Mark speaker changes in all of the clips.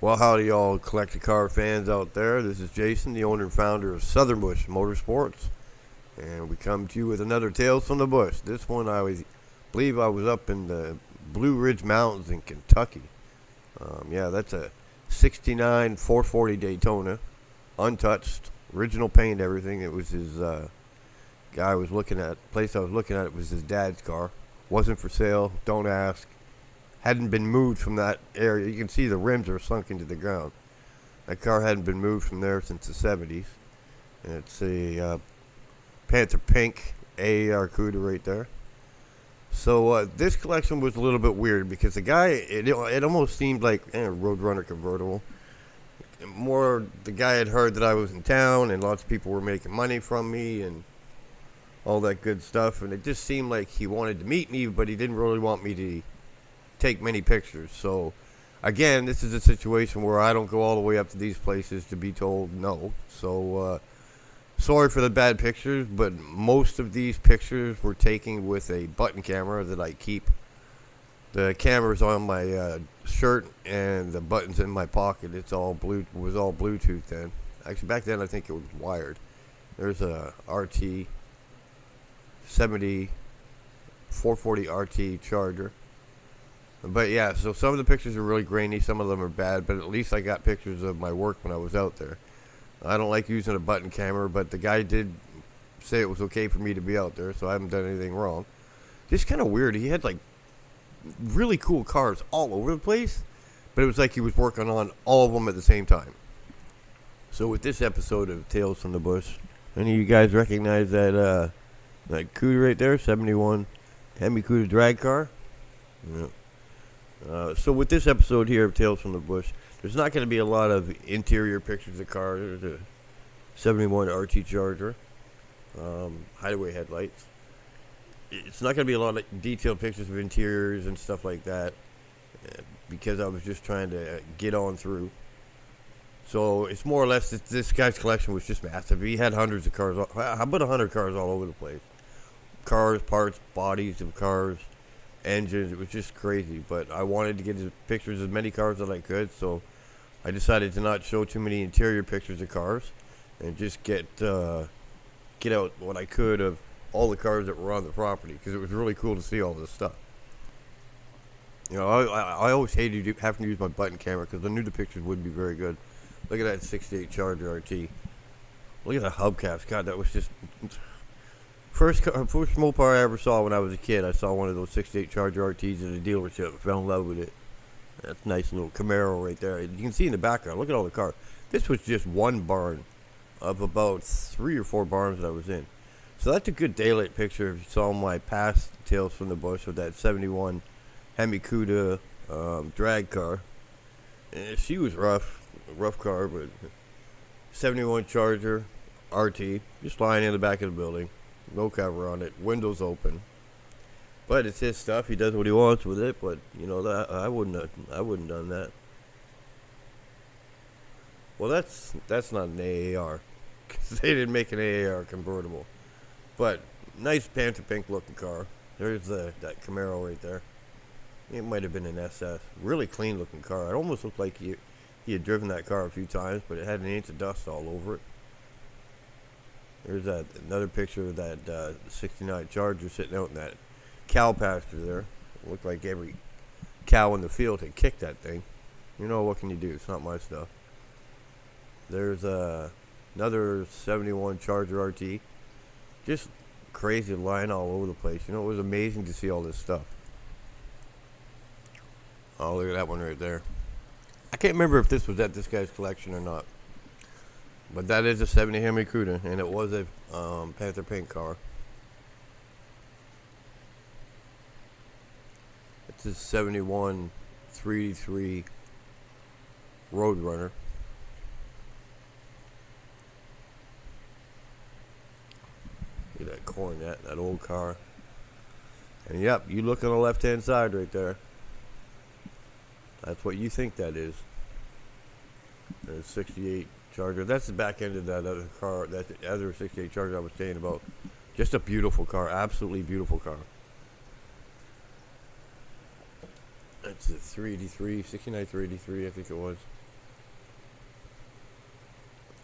Speaker 1: Well, howdy, all collector car fans out there. This is Jason, the owner and founder of Southern Bush Motorsports, and we come to you with another Tales from the Bush. This one, believe I was up in the Blue Ridge Mountains in Kentucky. Yeah, that's a '69 440 Daytona, untouched, original paint, everything. It was his place I was looking at. It was his dad's car. Wasn't for sale. Don't ask. Hadn't been moved from that area. You can see the rims are sunk into the ground. That car hadn't been moved from there since the 70s. And it's a Panther Pink AAR Cuda right there. So this collection was a little bit weird because the guy, it almost seemed like a Roadrunner convertible. More, the guy had heard that I was in town and lots of people were making money from me and all that good stuff. And it just seemed like he wanted to meet me, but he didn't really want me to take many pictures. So again, this is a situation where I don't go all the way up to these places to be told no. So sorry for the bad pictures, but most of these pictures were taken with a button camera that I keep. The camera's on my shirt and the button's in my pocket. It was all Bluetooth then. Actually, back then I think it was wired. There's a RT 70 440 RT Charger. But yeah, so some of the pictures are really grainy, some of them are bad, but at least I got pictures of my work when I was out there. I don't like using a button camera, but the guy did say it was okay for me to be out there, so I haven't done anything wrong. Just kind of weird. He had like really cool cars all over the place, but it was like he was working on all of them at the same time. So with this episode of Tales from the Bush, any of you guys recognize that Cuda right there, 71 Hemi Cuda drag car? Yeah. So with this episode here of Tales from the Bush, there's not going to be a lot of interior pictures of cars. There's a 71 RT Charger, hideaway headlights. It's not going to be a lot of detailed pictures of interiors and stuff like that, because I was just trying to get on through. So it's more or less this guy's collection was just massive. He had hundreds of cars. How about 100 cars all over the place? Cars, parts, bodies of cars, engines. It was just crazy, but I wanted to get pictures of as many cars as I could, so I decided to not show too many interior pictures of cars and just get out what I could of all the cars that were on the property, because it was really cool to see all this stuff. You know, I always hated having to use my button camera because I knew the pictures wouldn't be very good. Look at that 68 Charger RT. Look at the hubcaps. God, that was just first Mopar I ever saw when I was a kid. I saw one of those 68 Charger RTs at a dealership. I fell in love with it. That's a nice little Camaro right there. You can see in the background. Look at all the cars. This was just one barn of about 3 or 4 barns that I was in. So that's a good daylight picture if you saw my past Tales from the Bush with that 71 Hemi Cuda drag car. And she was rough car, but 71 Charger RT, just lying in the back of the building. No cover on it, windows open. But it's his stuff. He does what he wants with it. But you know that I wouldn't done that. Well, that's not an AAR, because they didn't make an AAR convertible. But nice Panther Pink looking car. There's that Camaro right there. It might have been an SS. Really clean looking car. It almost looked like he had driven that car a few times, but it had an inch of dust all over it. There's another picture of that 69 Charger sitting out in that cow pasture there. It looked like every cow in the field had kicked that thing. You know, what can you do? It's not my stuff. There's another 71 Charger RT. Just crazy line all over the place. You know, it was amazing to see all this stuff. Oh, look at that one right there. I can't remember if this was at this guy's collection or not. But that is a 70 Hemi Cuda, and it was a Panther Pink car. It's a 71 383 Roadrunner. Look at that Coronet, that old car. And yep, you look on the left-hand side right there. That's what you think that is. There's 68 Charger. That's the back end of that other car, that other 68 Charger I was saying about. Just a beautiful car, absolutely beautiful car. That's a 383, 69 383, I think it was.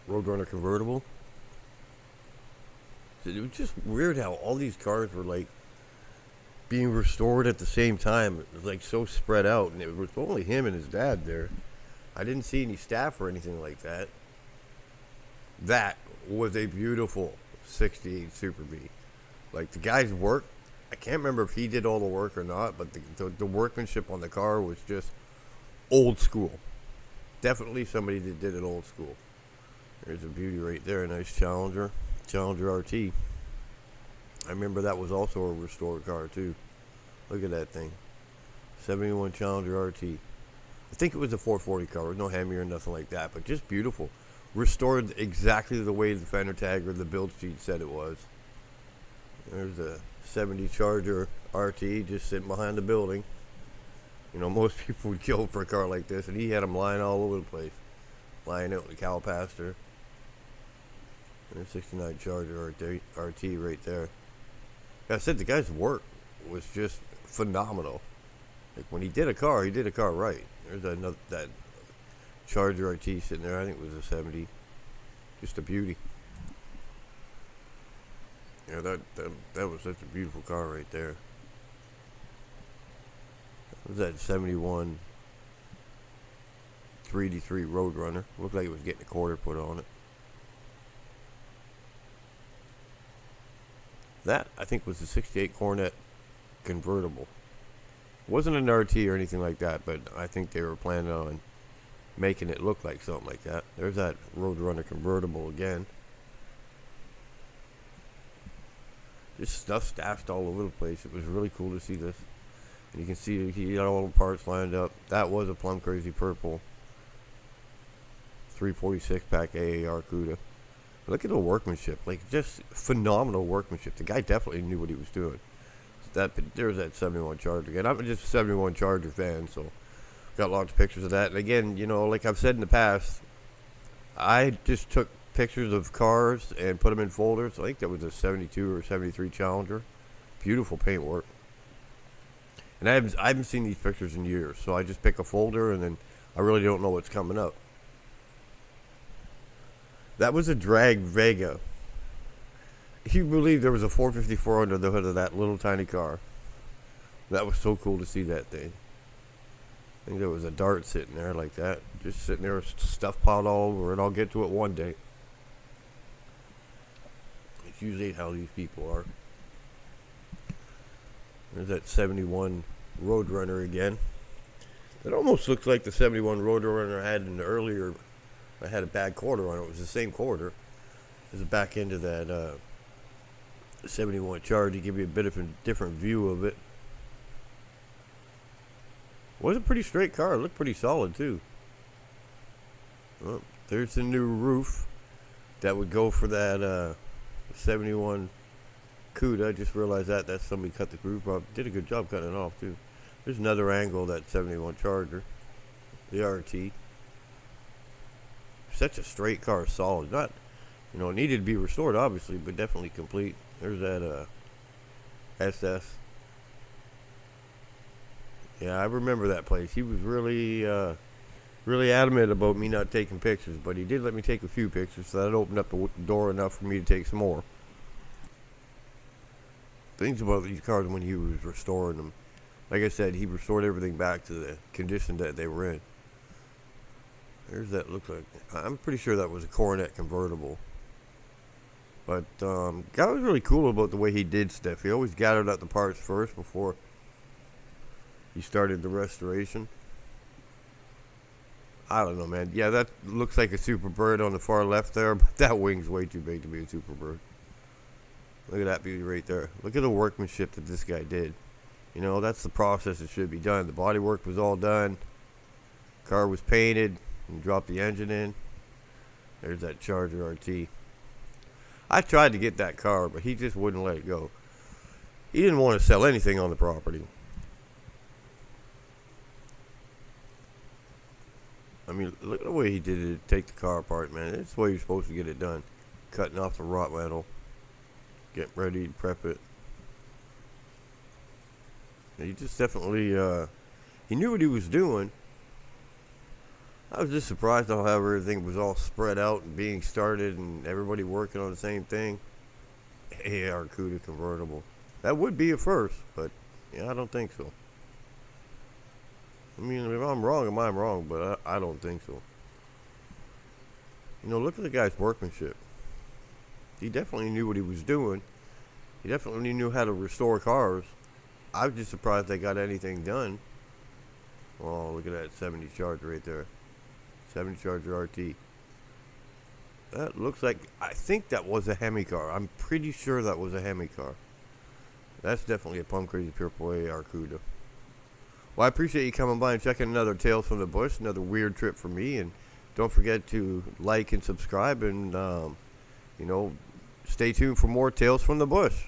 Speaker 1: Roadrunner convertible. It was just weird how all these cars were like being restored at the same time. It was like so spread out, and it was only him and his dad there. I didn't see any staff or anything like that. That was a beautiful 68 Super B. Like the guy's work, I can't remember if he did all the work or not, but the workmanship on the car was just old school. Definitely somebody that did it old school. There's a beauty right there, a nice Challenger RT. I remember that was also a restored car too. Look at that thing. 71 Challenger RT. I think it was a 440 car with no Hemi or nothing like that, but just beautiful. Restored exactly the way the fender tag or the build sheet said it was. There's a 70 Charger RT just sitting behind the building. You know, most people would kill for a car like this, and he had them lying all over the place. Lying out in the cow pasture. There's 69 Charger RT right there. Like I said, the guy's work was just phenomenal. Like when he did a car right. There's another that Charger RT sitting there. I think it was a 70. Just a beauty. Yeah, that was such a beautiful car right there. That was that 71 3D3 Roadrunner. Looked like it was getting a quarter put on it. That, I think, was the 68 Cornet convertible. It wasn't an RT or anything like that, but I think they were planning on making it look like something like that. There's that Roadrunner convertible again. Just stuff stashed all over the place. It was really cool to see this. And you can see he had all the parts lined up. That was a Plum Crazy Purple 346 pack AAR CUDA. Look at the workmanship. Like, just phenomenal workmanship. The guy definitely knew what he was doing. There's that 71 Charger again. I'm just a 71 Charger fan, so got lots of pictures of that. And again, you know, like I've said in the past, I just took pictures of cars and put them in folders. I think that was a 72 or 73 Challenger. Beautiful paintwork. And I haven't seen these pictures in years, so I just pick a folder and then I really don't know what's coming up. That was a drag Vega. You believe there was a 454 under the hood of that little tiny car. That was so cool to see that thing. I think there was a Dart sitting there like that. Just sitting there with stuff piled all over it. I'll get to it one day. It's usually how these people are. There's that 71 Roadrunner again. It almost looks like the 71 Roadrunner I had in the earlier. I had a bad quarter on it. It was the same quarter. There's a back end of that 71 Charge to give you a bit of a different view of it. Was a pretty straight car. It looked pretty solid too. Well, there's the new roof that would go for that 71 CUDA. I just realized that's somebody cut the roof off. Did a good job cutting it off too. There's another angle of that 71 Charger, the RT. Such a straight car, solid. Not, you know, it needed to be restored obviously, but definitely complete. There's that SS. Yeah, I remember that place. He was really adamant about me not taking pictures, but he did let me take a few pictures, so that opened up the door enough for me to take some more. Things about these cars when he was restoring them. Like I said, he restored everything back to the condition that they were in. There's that, looks like, I'm pretty sure that was a Coronet convertible. But guy was really cool about the way he did stuff. He always gathered up the parts first before he started the restoration. I don't know, man. Yeah, that looks like a Superbird on the far left there, but that wing's way too big to be a Superbird. Look at that beauty right there. Look at the workmanship that this guy did. You know, that's the process that should be done. The body work was all done. Car was painted. And dropped the engine in. There's that Charger RT. I tried to get that car, but he just wouldn't let it go. He didn't want to sell anything on the property. I mean, look at the way he did it. Take the car apart, man. That's the way you're supposed to get it done. Cutting off the rot metal. Getting ready to prep it. He just definitely, he knew what he was doing. I was just surprised on how everything was all spread out and being started and everybody working on the same thing. Hey, Arcuda convertible. That would be a first, but yeah, I don't think so. I mean, if I'm wrong, I'm wrong, but I don't think so. You know, look at the guy's workmanship. He definitely knew what he was doing. He definitely knew how to restore cars. I was just surprised they got anything done. Oh, look at that 70 Charger right there. 70 Charger RT. That looks like, I think that was a Hemi car. I'm pretty sure that was a Hemi car. That's definitely a Plum Crazy Pure Play Arcuda. Well, I appreciate you coming by and checking another Tales from the Bush, another weird trip for me. And don't forget to like and subscribe and, you know, stay tuned for more Tales from the Bush.